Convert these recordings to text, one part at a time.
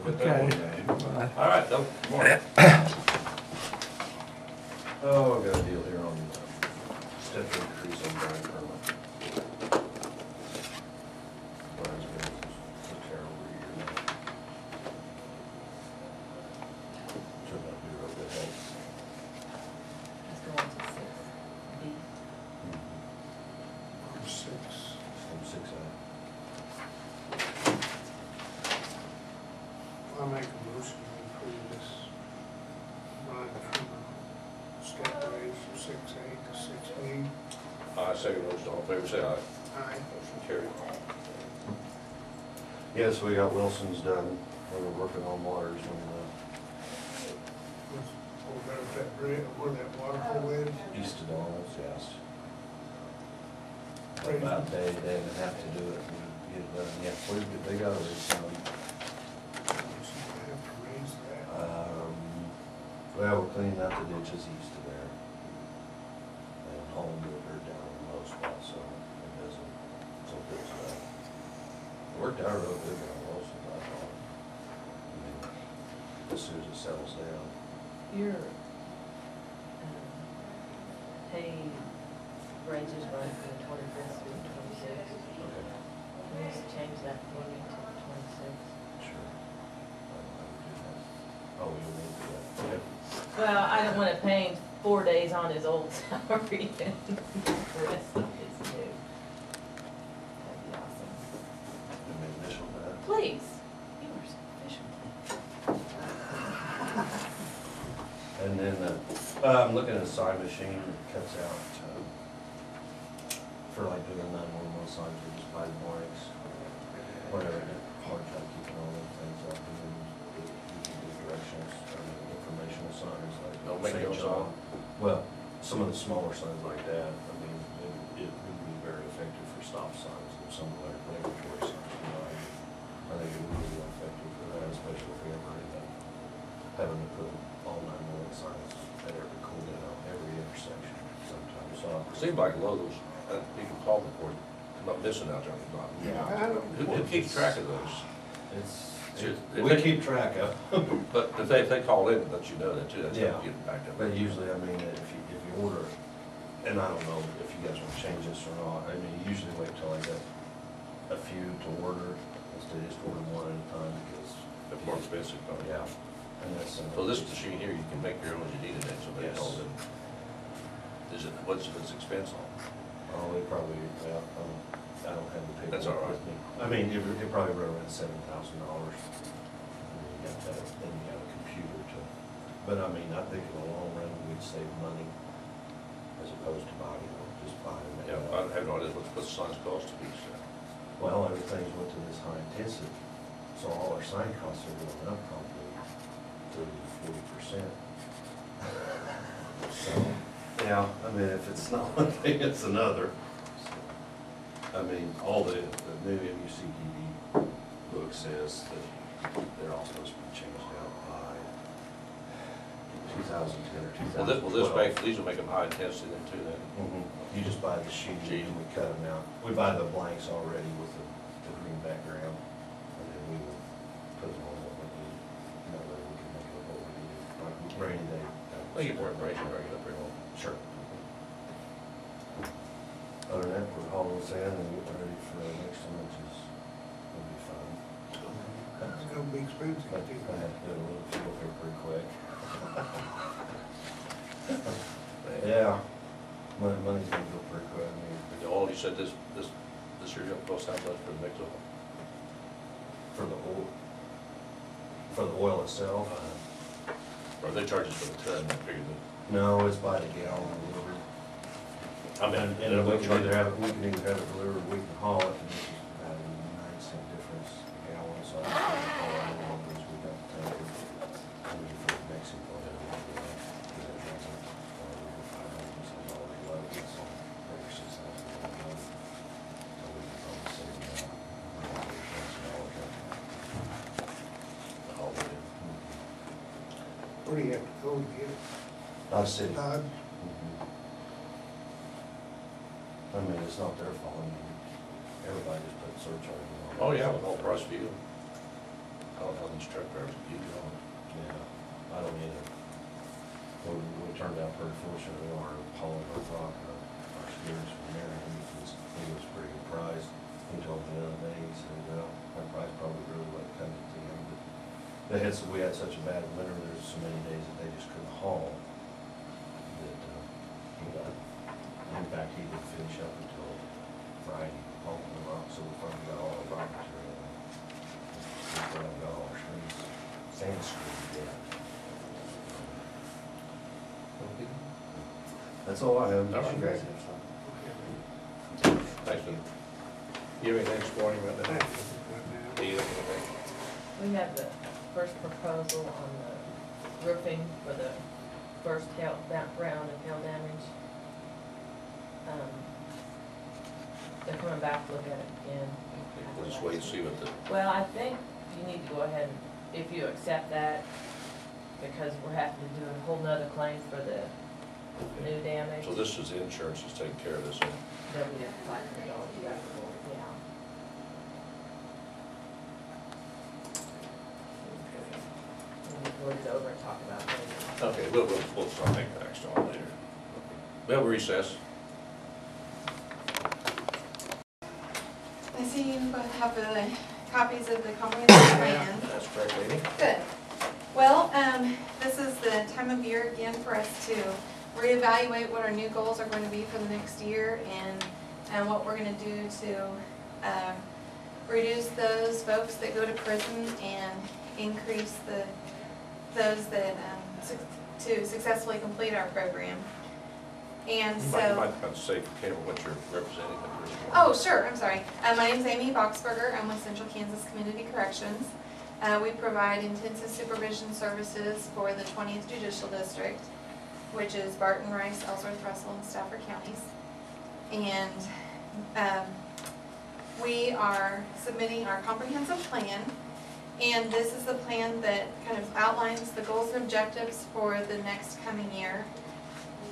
Put that one Okay. down. All right, though, morning. Oh, I got a deal here on step increase on Brian Kermit. Brian's been a terrible year now. Turned out to be a real good help. Let's go on to 6B. From 6 I make a motion to approve this Brian Kermit step raise from 6A to 6B. I second motion, all in favor, say aye. Aye. Motion carried. Yes, we got Wilson's done, we were working on waters when Over there, that bridge, where that water hole is. east of Donald's, yes. Right. About a day and a half to do it, and get it done, yeah, they got it, So we have to raise that. well, we're cleaning out the ditches east of there. And hauling the dirt down in the low spot, so it doesn't, so good stuff. It worked out real good on Wilson's, I thought. I mean, as soon as it settles down. Your pay ranges right from the 25th through the 26th. Okay. Can you just change that for me to the 26th? Sure. I would do that. Oh, you need to do that, okay. Well, I don't want to pay him 4 days on his old salary and the rest of his new. That'd be awesome. Give me initial that. Please, you are so efficient. And then, I'm looking at a sign machine that cuts out, for like doing 911 signs, we just buy the blanks. Whatever, hard time keeping all those things up, and then you can do directions, informational signs like. No, make St. those John. Well, some of the smaller signs like that, I mean, it would be very effective for stop signs and some of our regulatory signs. You know, I think it would be effective for that, especially if we ever end up having to put all 911 signs at every cool down, every intersection sometimes. So, Seems like logos, you can call them for you, I'm not missing out there, I'm not. I don't. Who keeps track of those? we keep track of. But if they call in, let you know that too, that's how Yeah. you get back up. But usually, I mean, if you order, and I don't know if you guys want to change this or not, I mean, you usually wait till I get a few to order, instead of just order one at a time, because. It's more expensive, probably. Yeah. And that's. So this machine here, you can make your own as you need it, so they Yes. call it. Is it, what's its expense on? Oh, it probably, well, I don't have the paperwork That's all right. with me. I mean, it probably run around $7,000. You got that, then you got a computer to, but I mean, I think in the long run, we'd save money as opposed to buying, just buying it. Yeah, I have no idea what the signs cost to be, so. Well, everything's went to this high intensity, so all our sign costs are going up probably 30 to 40%. So, yeah, I mean, if it's not one thing, it's another. I mean, all the new MUCDB book says that they're all supposed to be changed out by 2010 or 2012. Will this make, these will make them high intensity then too, then? You just buy the sheet and we cut them out. We buy the blanks already with the green background, and then we will put them on what we need. That way we can make it what we need, like rainy day. They get more information, bring it up here. Sure. Other than that, we're hauling sand and getting ready for the next one, which is gonna be fun. It's gonna be expensive But too. I have to get a little fuel here pretty quick. Yeah, money's gonna go pretty quick. I mean, All you said this year, you're supposed to have much for the next one. for the oil itself. Or they charge us for the ton, I figured that. No, it's by the gallon delivered. I mean, And we can either have it delivered, we can haul it, and it's just about a 9-cent difference a gallon, so I don't know how long it is we got the tanker coming from Mexico. Where do you have to go to get it? Dodge City. Dodge? I mean, it's not their fault, I mean, everybody just put surcharge on it. Oh, yeah, with all price fuel. how these truck drivers get going. Yeah, I don't either. We turned out pretty fortunate, we are hauling our rock, our experience from Marion, he was pretty surprised. He told me the other day, he said, well, that price probably really wasn't coming to him, but we had such a bad winter, there's so many days that they just couldn't haul, that, he got, in fact, he didn't finish up until Friday, hauling the rock, so we finally got all our rock material. We finally got all our streets, sand streets, yeah. Okay. That's all I have. All right, great. Thanks, Lou. You have anything this morning about that? Do you have anything? We have the first proposal on the roofing for the first round of hail damage. They're coming back to look at it again. Okay, we'll just wait and see what the, Well, I think you need to go ahead and, if you accept that, because we're having to do a whole nother claim for the new damage. so this is the insurance that's taking care of this, huh? They'll be at $500 deductible, yeah. We'll go over and talk about it later. Okay, we'll start making the next one later. We'll recess. I see you both have the copies of the comprehensive plan. That's correct, lady. Good. Well, this is the time of year again for us to reevaluate what our new goals are going to be for the next year and what we're going to do to reduce those folks that go to prison and increase those that to successfully complete our program. And You so. might have to say for Campbell what you're representing. Oh, sure, I'm sorry. My name's Amy Boxberger. I'm with Central Kansas Community Corrections. We provide intensive supervision services for the 20th Judicial District, which is Barton, Rice, Ellsworth, Russell, and Stafford counties. And we are submitting our comprehensive plan, and this is the plan that kind of outlines the goals and objectives for the next coming year.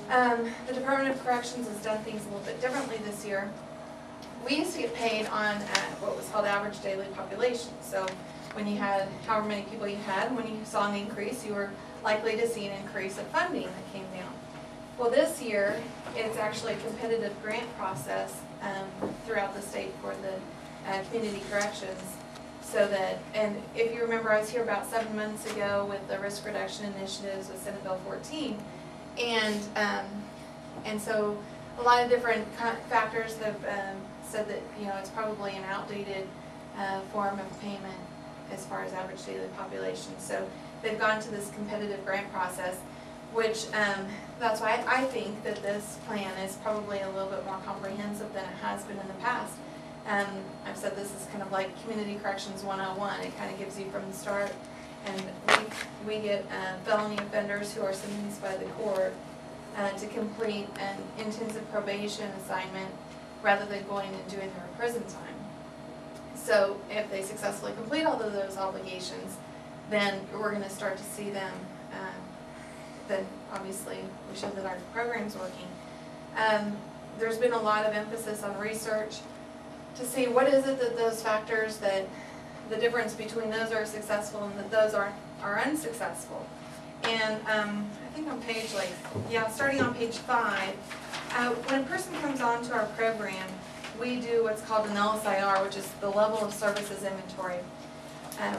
The Department of Corrections has done things a little bit differently this year. We used to get paid on what was called average daily population. So when you had however many people you had, when you saw an increase, you were likely to see an increase of funding that came down. Well, this year, it's actually a competitive grant process throughout the state for the community corrections. So that, and if you remember, I was here about 7 months ago with the risk reduction initiatives with Senate Bill 14. And so a lot of different factors have said that, you know, it's probably an outdated form of payment as far as average daily population. So they've gone to this competitive grant process, which that's why I think that this plan is probably a little bit more comprehensive than it has been in the past. I've said this is kind of like Community Corrections 101. It kind of gives you from the start. And we get felony offenders who are sentenced by the court to complete an intensive probation assignment rather than going and doing their prison time. So if they successfully complete all of those obligations, then we're going to start to see them, then obviously we show that our program's working. There's been a lot of emphasis on research to see what is it that those factors that the difference between those are successful and that those are unsuccessful. And I think on page starting on page 5, when a person comes on to our program, we do what's called an LSIR, which is the level of services inventory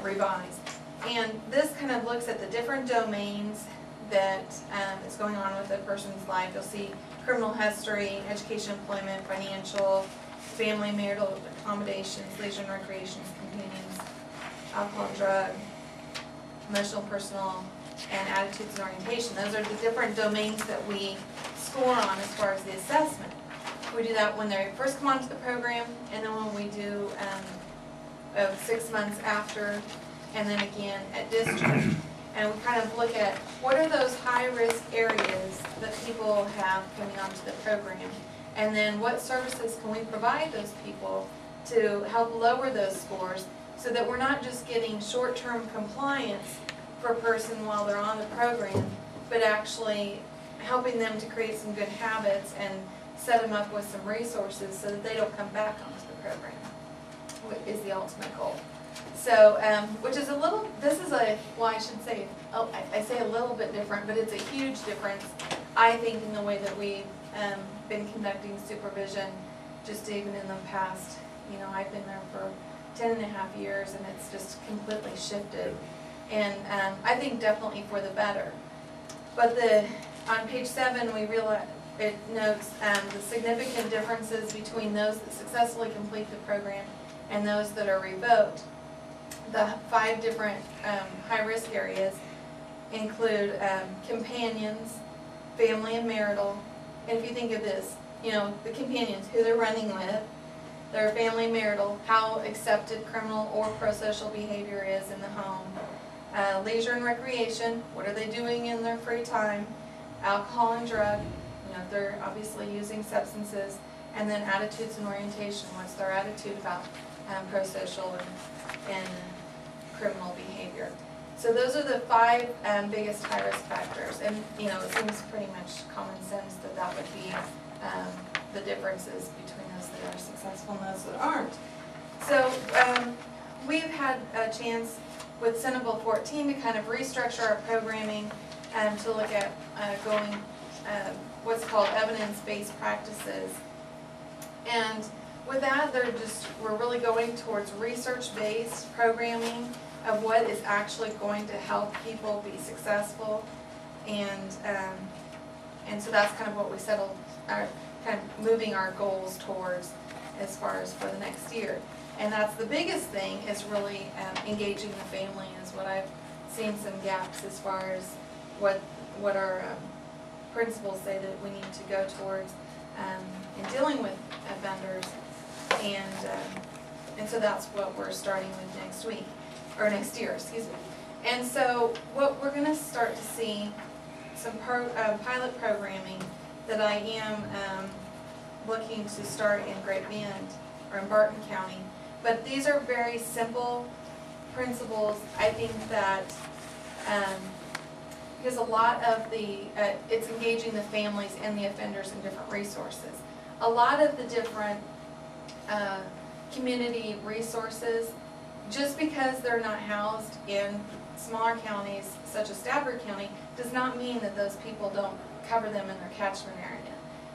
revised. And this kind of looks at the different domains that is going on with a person's life. You'll see criminal history, education, employment, financial, family, marital accommodations, leisure and recreation, companions, alcohol and drug, emotional, personal, and attitudes and orientation. Those are the different domains that we score on as far as the assessment. We do that when they first come onto the program, and then when we do 6 months after, and then again at discharge. And we kind of look at what are those high-risk areas that people have coming onto the program, and then what services can we provide those people to help lower those scores so that we're not just getting short-term compliance for a person while they're on the program, but actually helping them to create some good habits and set them up with some resources so that they don't come back onto the program, which is the ultimate goal. So, which is a little, this is a, well, I should say, oh, I say a little bit different, but it's a huge difference, I think, in the way that we've been conducting supervision, just even in the past, you know, I've been there for 10.5 years, and it's just completely shifted. And I think definitely for the better. But on page 7, we realize, it notes the significant differences between those that successfully complete the program and those that are revoked. The 5 different high-risk areas include companions, family and marital. And if you think of this, you know, the companions, who they're running with, their family marital, how accepted criminal or pro-social behavior is in the home, leisure and recreation, what are they doing in their free time, alcohol and drug, you know, if they're obviously using substances, and then attitudes and orientation, what's their attitude about pro-social and criminal behavior. So those are the 5 biggest high-risk factors, and you know, it seems pretty much common sense that that would be the differences between those that are successful and those that aren't. So we've had a chance with Senate Bill 14 to kind of restructure our programming to look at going what's called evidence-based practices. And with that, we're really going towards research-based programming of what is actually going to help people be successful, and so that's kind of what we settled, kind of moving our goals towards as far as for the next year. And that's the biggest thing, is really engaging the family, is what I've seen some gaps as far as what our principals say that we need to go towards in dealing with offenders, and so that's what we're starting with next week, or next year, excuse me. And so what we're going to start to see some pilot programming that I am looking to start in Great Bend or in Barton County. But these are very simple principles. I think that because a lot of it's engaging the families and the offenders in different resources. A lot of the different community resources, just because they're not housed in smaller counties such as Stafford County, does not mean that those people don't cover them in their catchment area.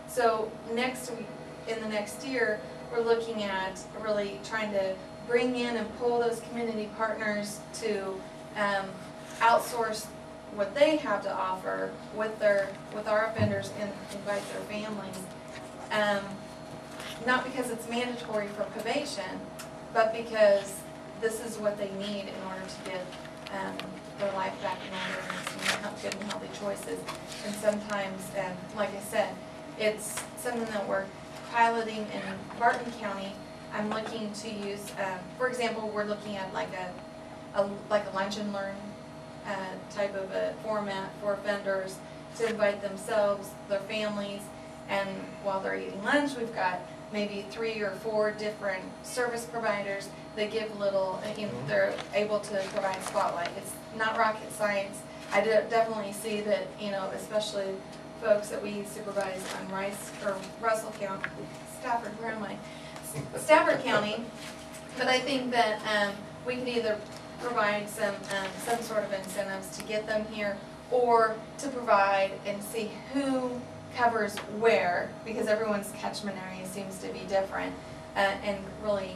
So in the next year, we're looking at really trying to bring in and pull those community partners to outsource what they have to offer with our offenders and invite their families. Not because it's mandatory for probation, but because this is what they need in order to get their life back in order and make good and healthy choices. And sometimes, like I said, it's something that we're piloting in Barton County. I'm looking to use, for example, we're looking at like a lunch and learn type of a format for offenders to invite themselves, their families, and while they're eating lunch, we've got maybe 3 or 4 different service providers that give little, you know, they're able to provide spotlight. It's not rocket science. I definitely see that, you know, especially folks that we supervise on Russell County, Stafford, where am I? Stafford County. But I think that we can either provide some sort of incentives to get them here, or to provide and see who covers where, because everyone's catchment area seems to be different, and really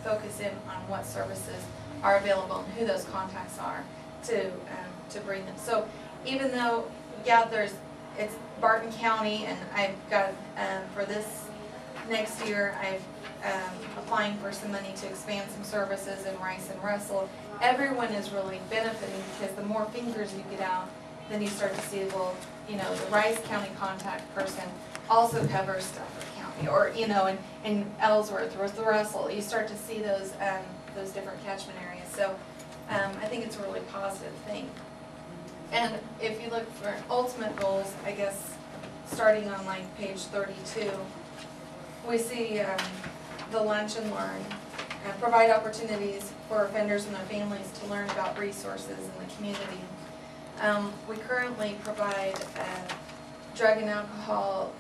focus in on what services are available and who those contacts are to bring them. So even though, yeah, it's Barton County, and I've got for this next year, I'm applying for some money to expand some services in Rice and Russell. Everyone is really benefiting, because the more fingers you get out, then you start to see, well, you know, the Rice County contact person also covers Stafford County, or, you know, in Ellsworth or the Russell. You start to see those different catchment areas. So I think it's a really positive thing. And if you look for ultimate goals, I guess starting on like page 32, we see the lunch and learn, provide opportunities for offenders and their families to learn about resources in the community. We currently provide drug and alcohol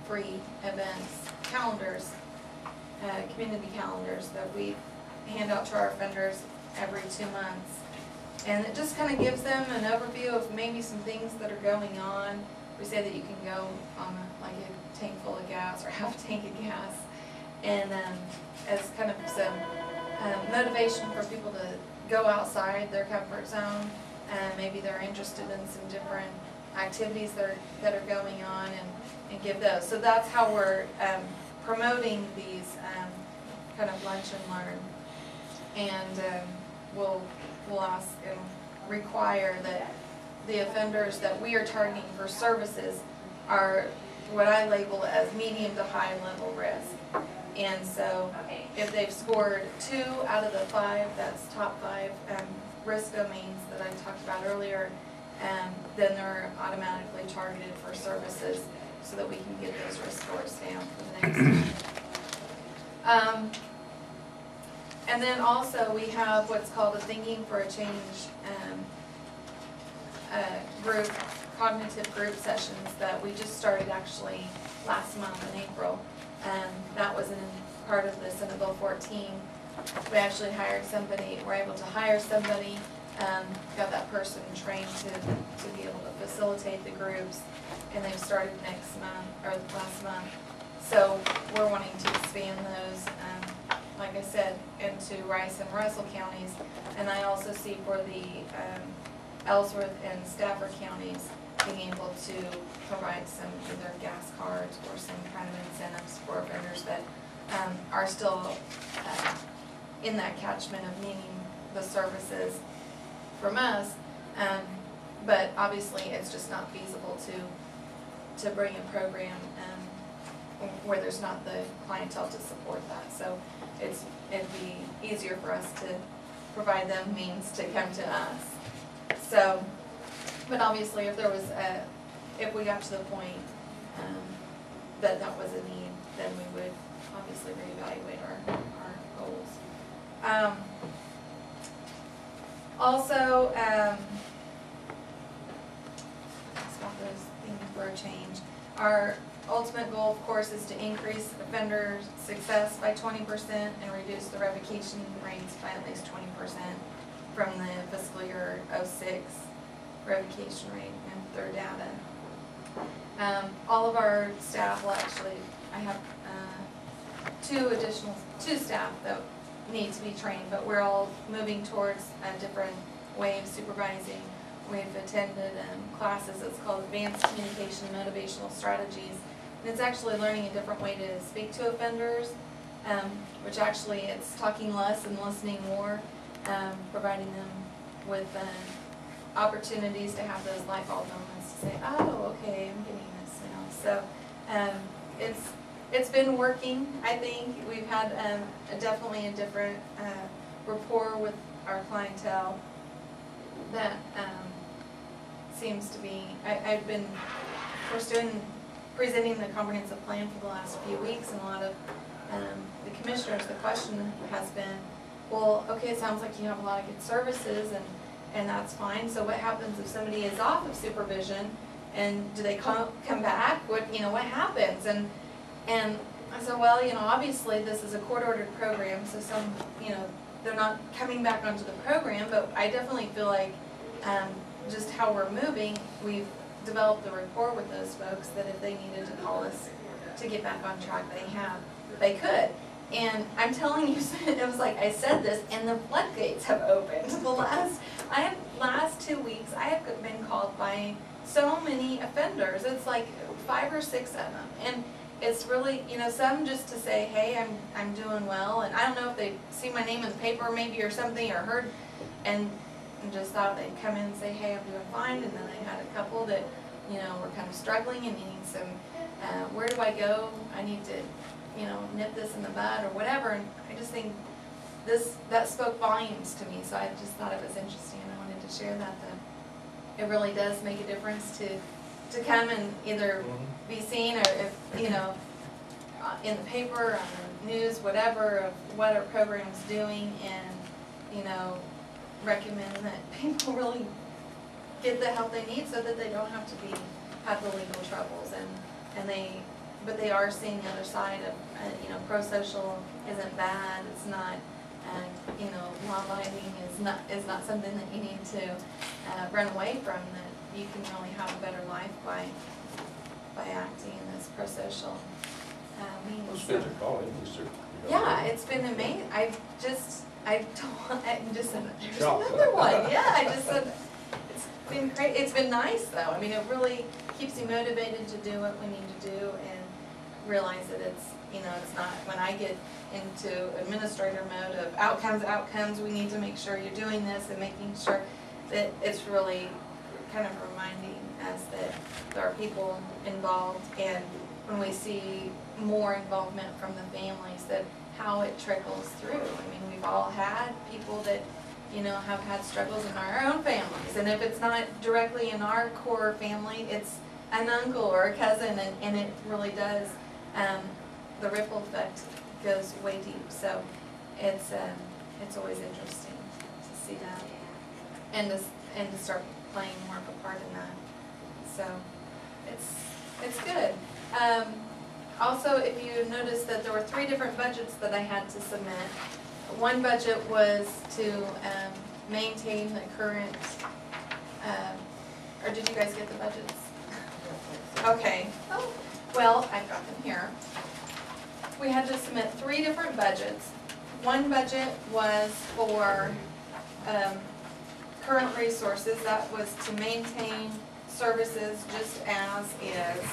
free events, calendars, community calendars that we hand out to our offenders every 2 months. And it just kind of gives them an overview of maybe some things that are going on. We say that you can go on like a tank full of gas or half a tank of gas. And as kind of some motivation for people to go outside their comfort zone. And maybe they're interested in some different activities that are going on, and give those. So that's how we're promoting these kind of lunch and learn. And we'll ask and require that the offenders that we are targeting for services are what I label as medium to high level risk. And so if they've scored 2 out of the 5, that's top 5 risk domains that I talked about earlier, then they're automatically targeted for services so that we can get those risk scores down for the next time. And then also we have what's called a Thinking for a Change group, cognitive group sessions that we just started actually last month in April. That was part of the Senate Bill 14. We actually hired somebody, we're able to hire somebody, got that person trained to be able to facilitate the groups, and they've started next month, or last month. So we're wanting to expand those, like I said, into Rice and Russell counties, and I also see for the Ellsworth and Stafford counties being able to provide some either gas cards or some kind of incentives for offenders that are still in that catchment of needing the services from us, but obviously it's just not feasible to bring a program where there's not the clientele to support that. So it'd be easier for us to provide them means to come to us. So, but obviously if there was if we got to the point that was a need, then we would obviously reevaluate our goals. Also, about those things for a change. Our ultimate goal, of course, is to increase offender success by 20% and reduce the revocation rates by at least 20% from the fiscal year 06 revocation rate and their data. All of our staff will actually, I have two staff that need to be trained, but we're all moving towards a different way of supervising. We've attended classes that's called Advanced Communication and Motivational Strategies. And it's actually learning a different way to speak to offenders, which actually it's talking less and listening more, providing them with opportunities to have those light bulb moments to say, oh, okay, I'm getting this now. So it's been working, I think. We've had definitely a different rapport with our clientele that seems to be, I've been, of course, presenting the comprehensive plan for the last few weeks, and a lot of the commissioners, the question has been, well, okay, it sounds like you have a lot of good services, and that's fine. So what happens if somebody is off of supervision, and do they come back? What happens? And I said, well, obviously this is a court-ordered program, so some, they're not coming back onto the program, but I definitely feel like just how we're moving, we've developed a rapport with those folks that if they needed to call us to get back on track, they could. And I'm telling you, it was like I said this, and the floodgates have opened. Last 2 weeks, I have been called by so many offenders. It's like 5 or 6 of them, and it's really, some just to say, hey, I'm doing well, and I don't know if they see my name in the paper maybe or something, or heard, and just thought they'd come in and say, hey, I'm doing fine. And then I had a couple that, were kind of struggling and needing some, where do I go? I need to, nip this in the bud or whatever. And I just think that spoke volumes to me. So I just thought it was interesting, and I wanted to share that it really does make a difference to come and either be seen, or if, in the paper, on the news, whatever, of what our program's doing, and, recommend that people really get the help they need so that they don't have to have the legal troubles, but they are seeing the other side of, pro-social isn't bad, it's not, And, you know, law abiding is not something that you need to run away from, that you can really have a better life by acting in this pro-social means. Those kids are calling, at least they're. Yeah, it's been amazing. I'm just said, there's Shocked. another one. Yeah, I just said, it's been great. It's been nice though. I mean, it really keeps you motivated to do what we need to do and realize that it's, you know, it's not, when I get into administrator mode of outcomes, we need to make sure you're doing this and making sure that it's really kind of reminding us that there are people involved, and when we see more involvement from the families, that how it trickles through. I mean, we've all had people that, you know, have had struggles in our own families, and if it's not directly in our core family, it's an uncle or a cousin, and it really does, the ripple effect goes way deep. So it's always interesting to see that, and to start playing more of a part in that. So it's good. Also, if you notice that there were 3 different budgets that I had to submit. One budget was to maintain the current, or did you guys get the budgets? Okay. Oh, well, I've got them here. We had to submit 3 different budgets. One budget was for current resources. That was to maintain services just as is.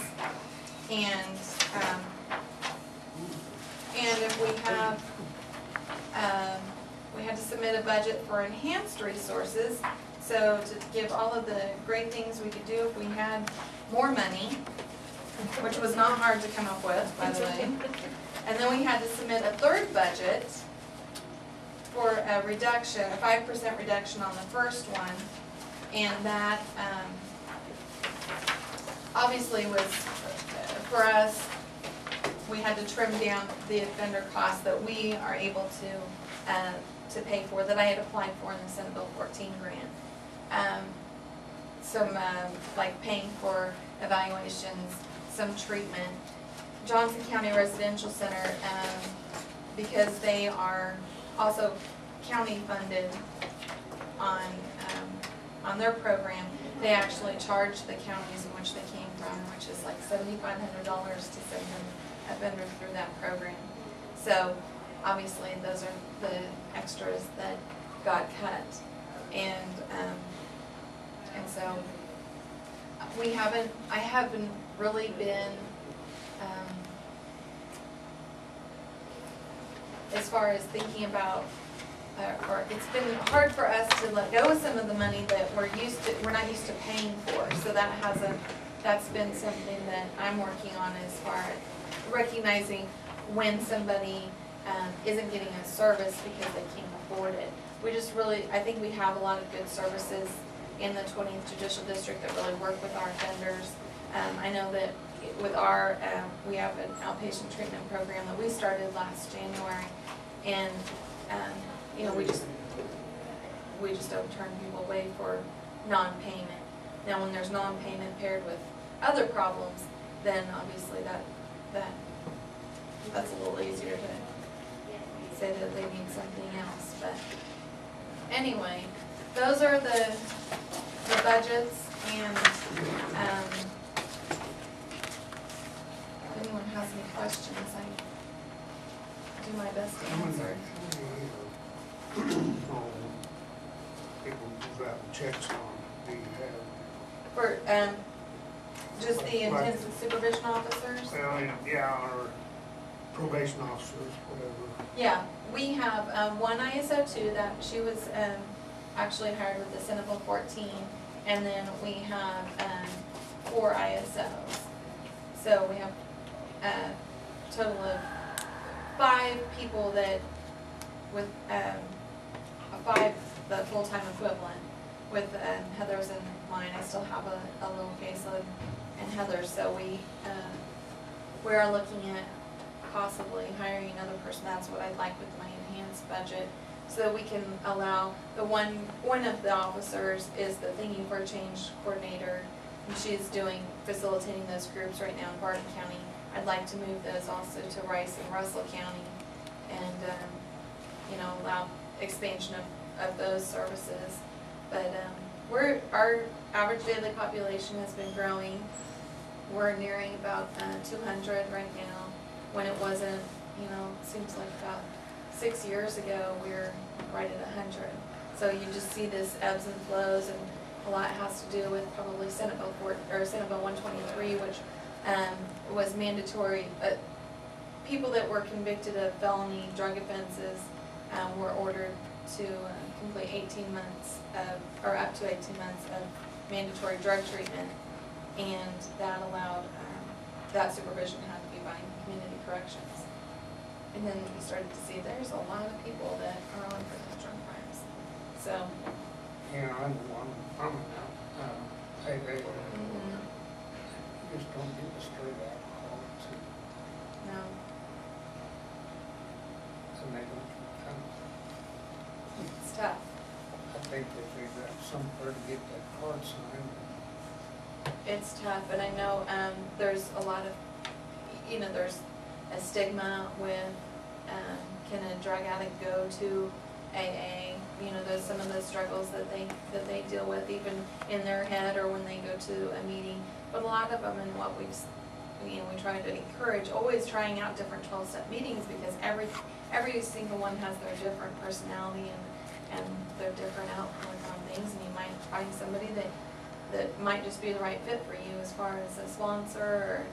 And if we have, we had to submit a budget for enhanced resources, so to give all of the great things we could do if we had more money, which was not hard to come up with, by the way. And then we had to submit a 3rd budget for a reduction, a 5% reduction on the first one, and that obviously was, for us, we had to trim down the offender costs that we are able to pay for, that I had applied for in the Senate Bill 14 grant. Some, like paying for evaluations, some treatment. Johnson County Residential Center, because they are also county funded on their program, they actually charge the counties in which they came from, which is like $7,500 to send them offenders through that program. So obviously those are the extras that got cut, and so I haven't really been as far as thinking about, or it's been hard for us to let go of some of the money that we're not used to paying for. So that's been something that I'm working on, as far as recognizing when somebody isn't getting a service because they can't afford it. We just really, I think we have a lot of good services in the 20th Judicial District that really work with our offenders. I know that with our, we have an outpatient treatment program that we started last January, and you know, we just don't turn people away for non-payment. Now, when there's non-payment paired with other problems, then obviously that's a little easier to say that they need something else. But anyway, those are the budgets, and if anyone has any questions, I do my best to answer. People who've got checks on, do you have? For just the intensive supervision officers? Well, yeah, or probation officers, whatever. Yeah, we have one ISO 2 that she was actually hired with the Senate Bill 14, and then we have 4 ISOs. So we have a total of 5 people that, with 5, the full-time equivalent. With Heather's and mine, I still have a little caseload in Heather's, so we are looking at possibly hiring another person. That's what I'd like with my enhanced budget, so that we can allow the one of the officers is the Thinking for Change coordinator, and she's facilitating those groups right now in Barton County. I'd like to move those also to Rice and Russell County, and allow expansion of those services. But, our average daily population has been growing. We're nearing about 200 right now, when it wasn't, seems like about 6 years ago, we were right at 100. So you just see this ebbs and flows, and a lot has to do with probably Senate Bill 123, which was mandatory. People that were convicted of felony drug offenses were ordered to complete 18 months or up to 18 months of mandatory drug treatment, and that allowed, that supervision had to be by community corrections. And then we started to see there's a lot of people that are on for those drug crimes. So. I'm out, payday. You just don't get the straight alcohol to, No. make them come. It's tough. I think if they got somewhere to get that card signed. It's tough, and I know there's a lot of, there's a stigma with, can a drug addict go to AA? There's some of the struggles that they deal with, even in their head or when they go to a meeting. But a lot of them, and what we try to encourage, always trying out different 12-step meetings, because every single one has their different personality and their different outlook on things, and you might find somebody that might just be the right fit for you as far as a sponsor or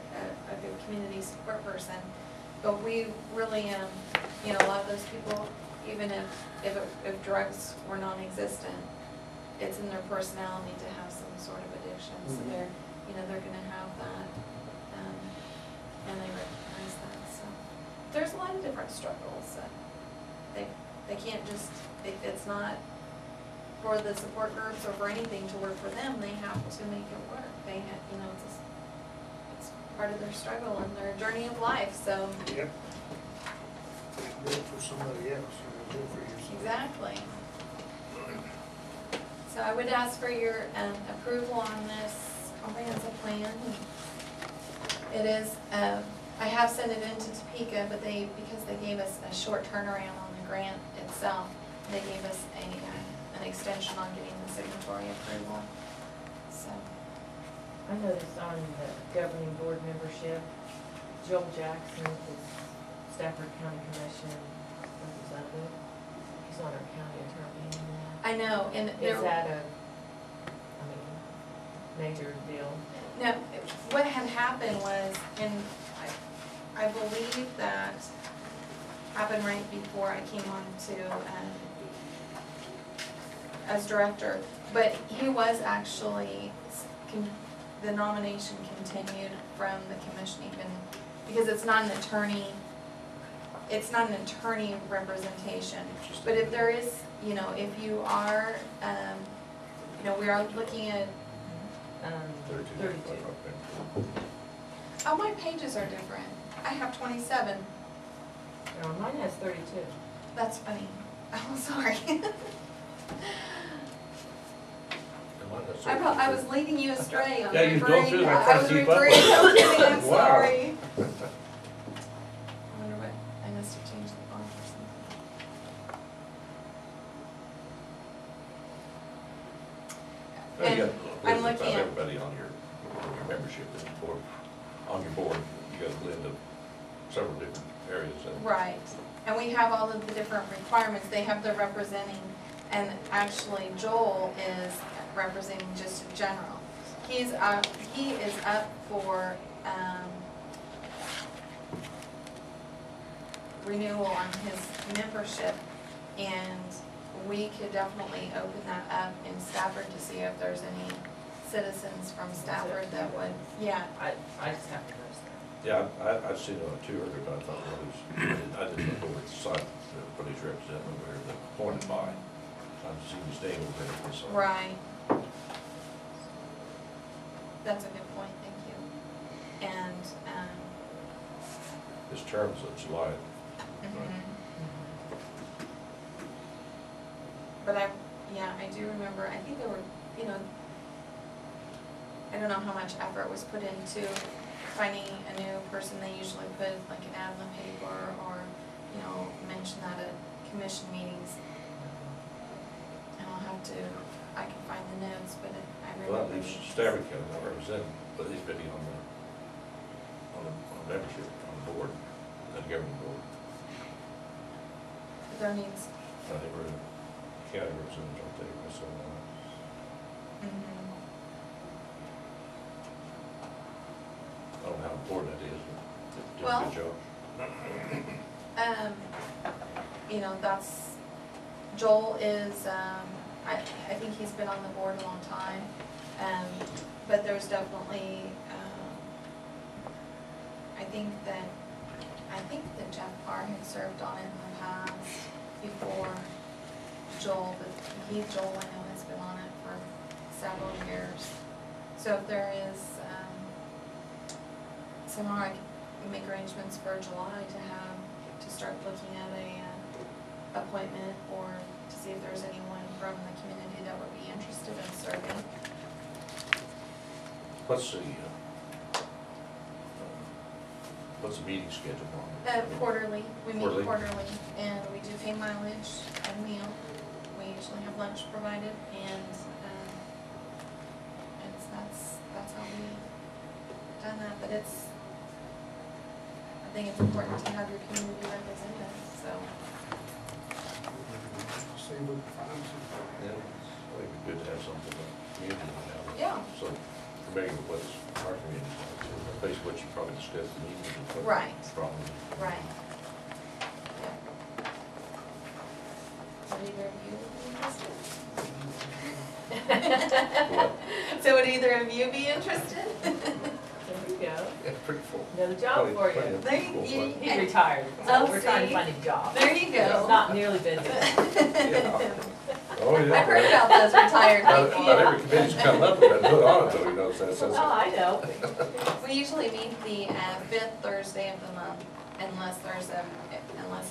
a good community support person. But we really, a lot of those people, even if drugs were non-existent, it's in their personality to have some sort of addiction. So they're gonna have that, and they recognize that. So there's a lot of different struggles. They can't just, it's not for the support groups or for anything to work for them. They have to make it work. They have, it's part of their struggle and their journey of life. So. Yep. Do it for somebody else, do it for yourself. Exactly. So I would ask for your approval on this comprehensive plan. It is, I have sent it into Topeka, but because they gave us a short turnaround on the grant itself, they gave us an extension on getting the signatory approval. So. I noticed on the governing board membership, Joel Jackson is Stafford County Commission representative. He's not our county attorney anymore. I know, and Is that a, major deal? No, what had happened was, and I believe that happened right before I came on to, as director, but he was actually, the nomination continued from the commission even, because it's not an attorney representation. But if there is, if you are, we are looking at, 32. oh, my pages are different. I have 27. No, mine has 32. That's funny. Oh, sorry. I was leading you astray on Yeah, you was going through there I trying was to keep up referring with it. to I'm Wow. sorry. I wonder what, I must have changed the font or something. Well, you And got I'm a list looking of at, everybody on your membership board, on your board, you got a blend of several different areas. right, and we have all of the different requirements. They have the representing, and actually Joel is representing just in general. He is up for, renewal on his membership, and we could definitely open that up in Stafford to see if there's any citizens from Stafford that would, yeah. I just have to notice that. Yeah, I've seen it on two earlier, but I thought, I didn't know where the site, what he's representing, where the appointed by. I've seen his name over there. So. Right. That's a good point, thank you. And, His term's of July. but I do remember, I think there were, I don't know how much effort was put into finding a new person. They usually put like an ad in the paper or, mention that at commission meetings. And I'll have to, I can find the notes, but I Well, remember. at least Stafford County, not represented, but he's been on the membership, on the board, the governing board. There needs, I think we're the county representatives, I'll tell you, so, mhm. I don't know how important that is, but did a Well- good job. You know, that's, Joel is, I think he's been on the board a long time, but there's definitely, I think that Jeff Parr had served on it in the past before Joel, but Joel, I know, has been on it for several years. So if there is, somehow I can make arrangements for July to start looking at a appointment, or to see if there's anyone from the community that would be interested in serving. What's the meeting schedule on? Quarterly, we meet Quarterly? quarterly, and we do pay mileage and meal. We usually have lunch provided, and that's how we've done that, but I think it's important to have your community represented, so. See if we can find some. Yeah, I think it'd be good to have something about community now. Yeah. So familiar with what's our community like, too. Basically what you probably discussed in the meeting. is what Right. Problems. Right. Yeah. Would either of you be interested? What? So would either of you be interested? There you go. Yeah, pretty full. Another job for you. There you- He's retired, Oh, so we're trying to see? find a job. There you He's go. not nearly been doing it. Yeah. Oh, yeah. I've heard about those retired Not people. every committee's come up with that good audit, though, he knows that, says. Oh, I know. We usually meet the fifth Thursday of the month, unless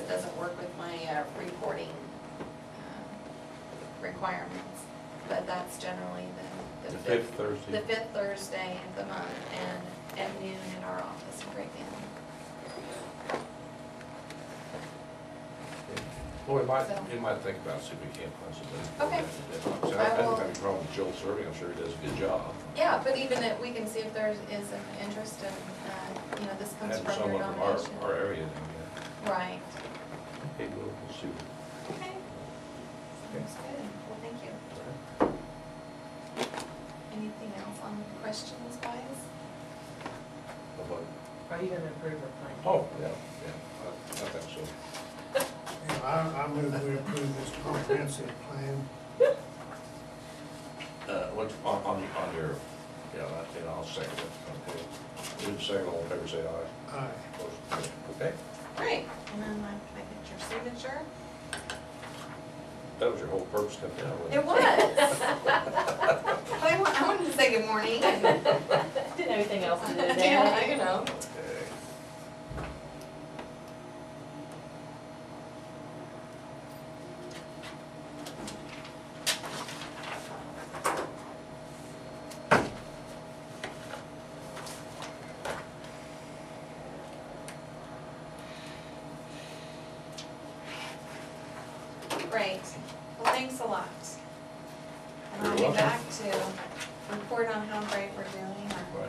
it doesn't work with my reporting requirements. But that's generally The fifth the Thursday. fifth Thursday of the month, and at noon in our office in Great Bend. Well, So- we might think about, see if we can't find somebody. Okay. I I will- don't have any problem with Joel serving, I'm sure he does a good job. Yeah, but even if, we can see if there is an interest in, this comes And from someone your from nomination. our area, then, Right. yeah. Okay, we'll see. Okay. Sounds good. Well, thank you. Anything else on questions, guys? Are you gonna approve or plan? Oh, yeah, I think so. I move we approve this comprehensive plan. What's on your, I'll second it, okay. Move the second, all in favor, say aye. Aye. Motion carried. Okay, Great. And then I get your signature. that was your whole purpose coming down, wasn't It was. I wanted to say good morning. Didn't have anything else to do today. Yeah, you know. Okay. Great. Well, thanks a lot. And I'll You're be welcome. back to report on how great we're doing, Right,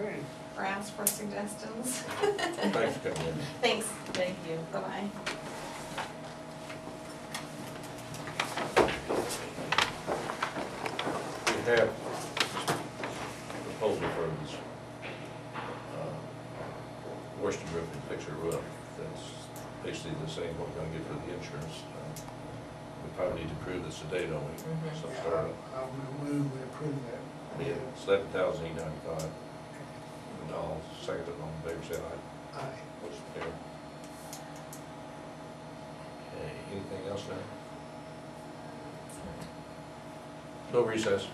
Okay. or ask for suggestions. thanks for coming in. Thanks. Thank you. Bye-bye. We have a proposal for this, Western roof and fixer roof, that's basically the same what we're gonna get for the insurance. We probably need to prove this today, don't we? Mhm. So start it. I'll move we approve that. It's $11,895. And I'll second it, all in favor, say aye. Aye. Motion carried. Okay, anything else now? No recess.